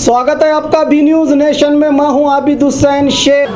स्वागत है आपका बी न्यूज़ नेशन में। मैं हूं आबिद हुसैन शेख।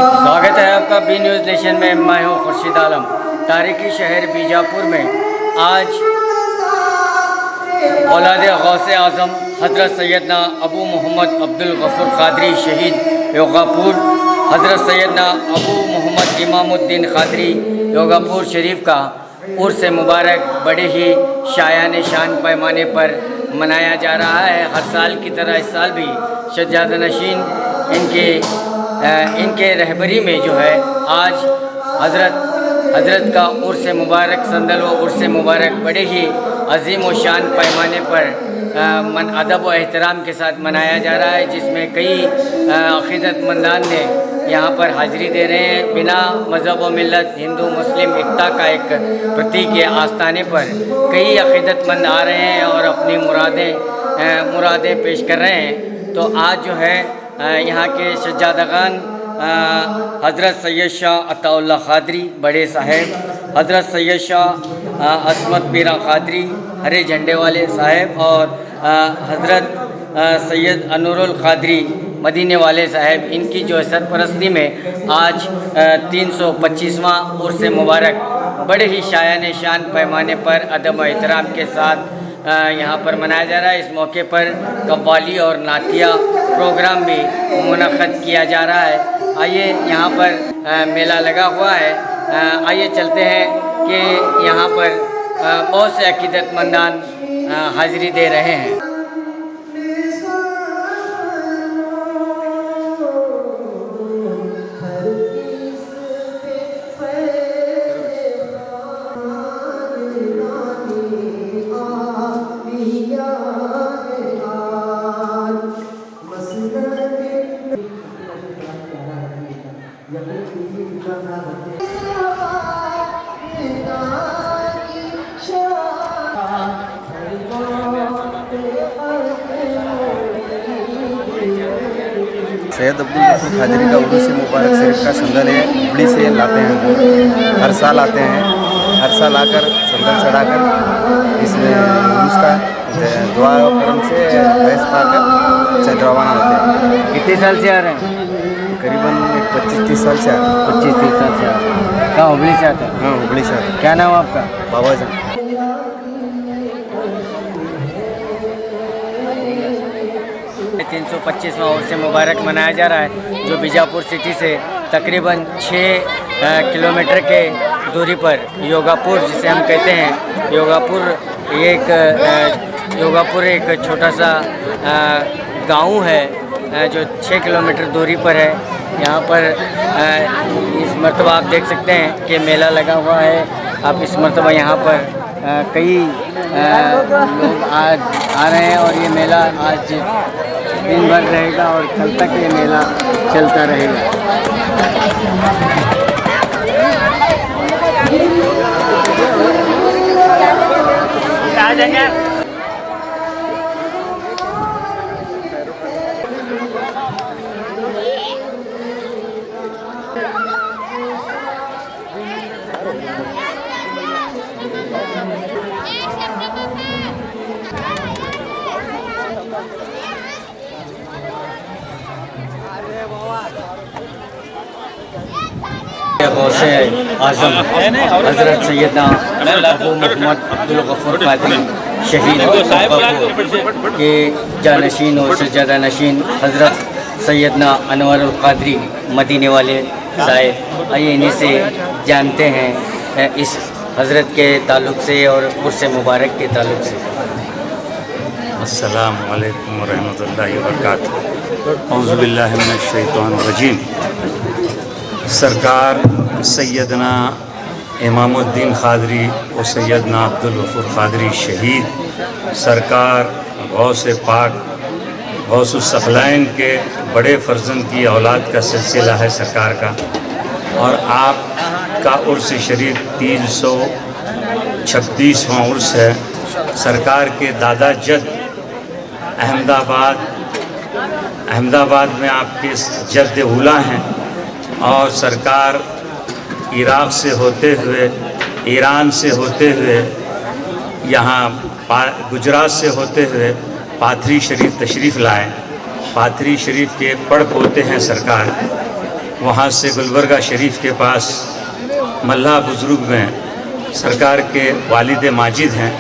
स्वागत है आपका बी न्यूज़ नेशन में। मैं हूँ खुर्शीद आलम। तारीखी शहर बीजापुर में आज औलाद गौसे आज़म हज़रत सैयदना अबू मोहम्मद अब्दुल गफ़ूर क़ादरी शहीद योगापुर, हज़रत सैयदना अबू मोहम्मद इमामुद्दीन क़ादरी योगापुर शरीफ का उर्स मुबारक बड़े ही शायान शान पैमाने पर मनाया जा रहा है। हर साल की तरह इस साल भी सज्जादा नशीन इनके रहबरी में जो है आज हज़रत का उर्स मुबारक संदल व उर्स मुबारक बड़े ही अजीम व शान पैमाने पर अदब व एहतराम के साथ मनाया जा रहा है, जिसमें कई अक़ीदतमंदान ने यहाँ पर हाज़िरी दे रहे हैं। बिना मज़हब व मिल्लत हिंदू मुस्लिम एकता का एक प्रतीक के आस्थाने पर कई अक़ीदतमंद आ रहे हैं और अपनी मुरादें पेश कर रहे हैं। तो आज जो है यहाँ के सज्जादगान हज़रत सैयद शाह अताउल्लाह क़ादरी बड़े साहेब, हज़रत सैयद शाह असमत पीरा क़ादरी हरे झंडे वाले साहेब और हज़रत सैयद अनूरुल क़ादरी मदीने वाले साहेब, इनकी जो सरपरस्ती में आज 325वां उर्स मुबारक बड़े ही शायान शान पैमाने पर अदब व एहतराम के साथ यहाँ पर मनाया जा रहा है। इस मौके पर कव्वाली और नातिया प्रोग्राम भी मुनक़्क़द किया जा रहा है। आइए, यहाँ पर मेला लगा हुआ है। आइए चलते हैं कि यहाँ पर बहुत से अक़ीदतमंदान हाज़िरी दे रहे हैं। सैयद अब्दुल गफ़ूर क़ादरी का उर्स मुबारक शरीफ का संदल है, हुबली से लाते हैं। हर साल आते हैं, हर साल आकर संदल चढ़ाकर इसमें उसका दुआ और करम से फैज़ पाकर चल रवाना होते हैं। कितने साल से आ रहे हैं? करीबन 25-30 साल से आते हैं। 25-30 साल से आ रहे हैं। कहाँ हुबली से आते हैं? हाँ, हुबली से आते हैं। क्या नाम आपका? बाबा जान। 325वां उर्स मुबारक मनाया जा रहा है, जो बीजापुर सिटी से तकरीबन 6 किलोमीटर के दूरी पर योगापुर, जिसे हम कहते हैं योगापुर एक छोटा सा गांव है जो 6 किलोमीटर दूरी पर है। यहाँ पर इस मरतबा आप देख सकते हैं कि मेला लगा हुआ है। आप इस मरतबा यहाँ पर कई लोग आ रहे हैं और ये मेला आज दिन भर रहेगा और कल तक ये मेला चलता रहेगा। आ जाएंगे। गौसे आज़म हज़रत सैयदना अबू मोहम्मद अब्दुल गफ़ूर क़ादरी शहीद योगापुर के जानशीन और सज्जादा नशीन हज़रत सैयदना अनवरुल क़ादरी मदीने वाले साहिब। आइए इन्हीं से जानते हैं इस हज़रत के ताल्लुक़ से और उर्स मुबारक के ताल्लुक़ से। अस्सलामु अलैकुम वरहमतुल्लाहि वबरकातुहू। औज़ु बिल्लाहि मिनश शैतानिर रजीम। सरकार सैयदना इमामुद्दीन क़ादरी और सैयदना अब्दुल गफ़ूर क़ादरी शहीद सरकार गौस पाक गौसुस सक़लैन के बड़े फ़र्जंद की औलाद का सिलसिला है सरकार का, और आपका उर्स शरीफ 336वां उर्स है। सरकार के दादा जद अहमदाबाद में आपके जद उला हैं, और सरकार इराक़ से होते हुए, ईरान से होते हुए, यहाँ गुजरात से होते हुए पाथरी शरीफ तशरीफ़ लाए। पाथरी शरीफ के पड़ पोते हैं सरकार, वहाँ से गुलबर्गा शरीफ के पास मल्ला बुज़ुर्ग में सरकार के वालिद माजिद हैं।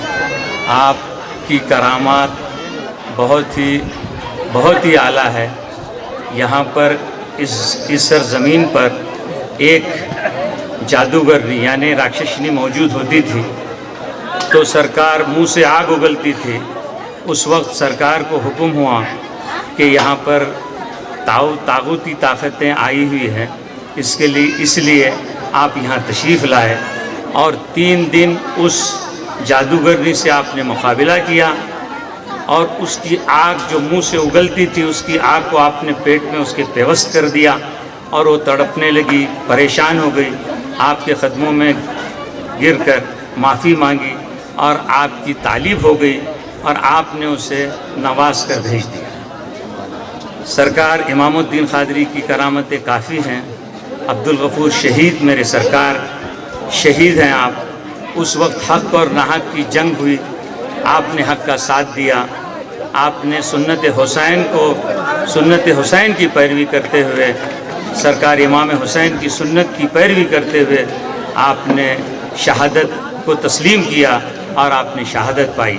आपकी करामात बहुत ही आला है। यहाँ पर इस सरज़मीन पर एक जादूगरनी यानी राक्षसनी मौजूद होती थी, तो सरकार मुंह से आग उगलती थी। उस वक्त सरकार को हुक्म हुआ कि यहाँ पर तागूती ताकतें आई हुई हैं, इसलिए आप यहाँ तशरीफ़ लाए, और 3 दिन उस जादूगरनी से आपने मुकाबला किया, और उसकी आग जो मुंह से उगलती थी उसकी आग को आपने पेट में उसके पेवस्त कर दिया, और वो तड़पने लगी, परेशान हो गई। आपके क़दमों में गिरकर माफ़ी मांगी और आपकी तालीब हो गई, और आपने उसे नवाज कर भेज दिया। सरकार इमामुद्दीन क़ादरी की करामतें काफ़ी हैं। अब्दुल गफ़ूर शहीद मेरे सरकार शहीद हैं आप। उस वक्त हक़ और नाहक की जंग हुई, आपने हक़ का साथ दिया। आपने सुन्नत हुसैन की पैरवी करते हुए, सरकार इमाम हुसैन की सुन्नत की पैरवी करते हुए आपने शहादत को तस्लीम किया, और आपने शहादत पाई।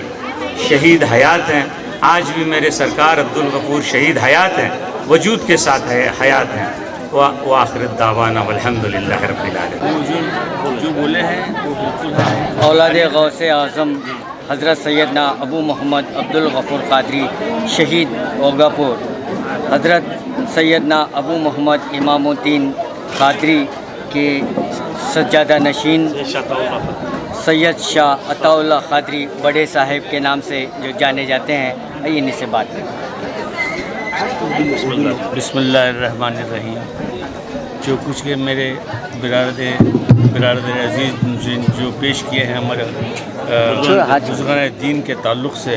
शहीद हयात हैं, आज भी मेरे सरकार अब्दुल गफ़ूर शहीद हयात हैं, वजूद के साथ हयात हैं। व आखिर दावाना वल्हम्दुलिल्लाहि रब्बिल आलमीन। जो बोले हैं वो बिल्कुल है। औलाद गौसे आज़म हज़रत सैयदना अबू मोहम्मद अब्दुल गफ़ूर क़ादरी शहीद ओगापुर, हज़रत सैयदना अबू मोहम्मद इमामुद्दीन क़ादरी के सज्जादा नशीन सैयद शाह अताउल्लाह क़ादरी बड़े साहिब के नाम से जो जाने जाते हैं, आइए इन्हीं से बात करें। बिस्मिल्लाहिर्रहमानिर्रहीम। जो कुछ के मेरे बिरादर अजीज़ जो पेश किए हैं हमारे बुज़ुर्गान दीन के ताल्लुक़ से,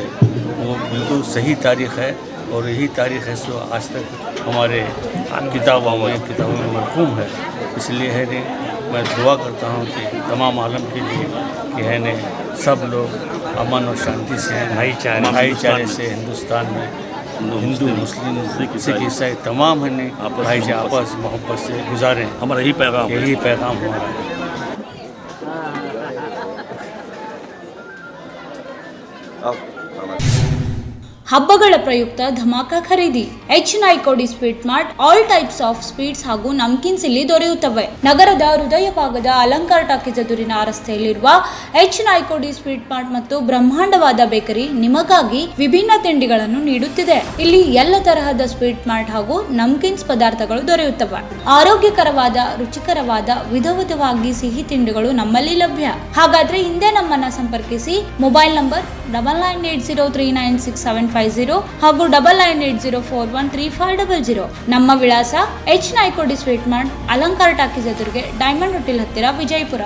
वो बिल्कुल सही तारीख़ है, और यही तारीख़ है सो आज तक हमारे किताबों में मरक़ूम है। इसलिए है ने मैं दुआ करता हूँ कि तमाम आलम के लिए कि है ने सब लोग अमन और शांति से हैं, भाईचारे से हिंदुस्तान में हिंदू मुस्लिम सिख ईसाई तमाम है भाईचारे आपस मोहब्बत से गुजारें। हमारा यही पैगाम हमारा है। ಹಬ್ಬಗಳ ಪ್ರಯುಕ್ತ ಧಮಾಕ ಖರೀದಿ H9 sweet mart all types of sweets ಹಾಗೂ ನಮ್ಕಿನ್ಸ್ ಇಲ್ಲಿ ದೊರೆಯುತ್ತವೆ. ನಗರದ ಹೃದಯ ಭಾಗದ ಅಲಂಕಾರ ಟಾಕೀಸ್ ಎದುರಿನ ರಸ್ತೆಯಲ್ಲಿರುವ H9 ಸ್ವೀಟ್ ಮಾರ್ಟ್ ಮತ್ತು ಬ್ರಹ್ಮಾಂಡವಾದ ಬೇಕರಿ ನಿಮಗಾಗಿ ವಿಭಿನ್ನ ತಿಂಡಿಗಳನ್ನು ನೀಡುತ್ತಿದೆ. ಇಲ್ಲಿ ಎಲ್ಲ ತರಹದ ಸ್ವೀಟ್ ಮಾರ್ಟ್ ಹಾಗೂ ನಮ್ಕಿನ್ಸ್ ಪದಾರ್ಥಗಳು ದೊರೆಯುತ್ತವೆ. ಆರೋಗ್ಯಕರವಾದ ರುಚಿಕರವಾದ ವಿಧವಿಧವಾಗಿ ಸಿಹಿ ತಿಂಡಿಗಳು ನಮ್ಮಲ್ಲಿ ಲಭ್ಯ. ಹಾಗಾದ್ರೆ ಹಿಂದೆ ನಮ್ಮನ್ನ ಸಂಪರ್ಕಿಸಿ. ಮೊಬೈಲ್ ನಂಬರ್ 9980396750 ಹಾಗೂ 9980413500. ನಮ್ಮ ವಿಳಾಸ H9 sweet mart, Alankar talkies ಎದುರಿಗೆ, ಡೈಮಂಡ್ ಹೋಟೆಲ್ ಹತ್ತಿರ, ವಿಜಯಪುರ.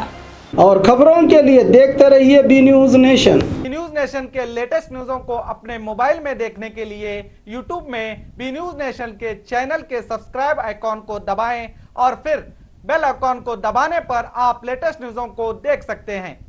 और खबरों के लिए देखते रहिए B news nation. News nation के लेटेस्ट न्यूज़ों को अपने मोबाइल में देखने के लिए यूट्यूब में बी न्यूज़ नेशन के चैनल के सब्सक्राइब आइकॉन को दबाएं, और फिर बेल आइकॉन को दबाने पर आप लेटेस्ट न्यूज़ों को देख सकते हैं।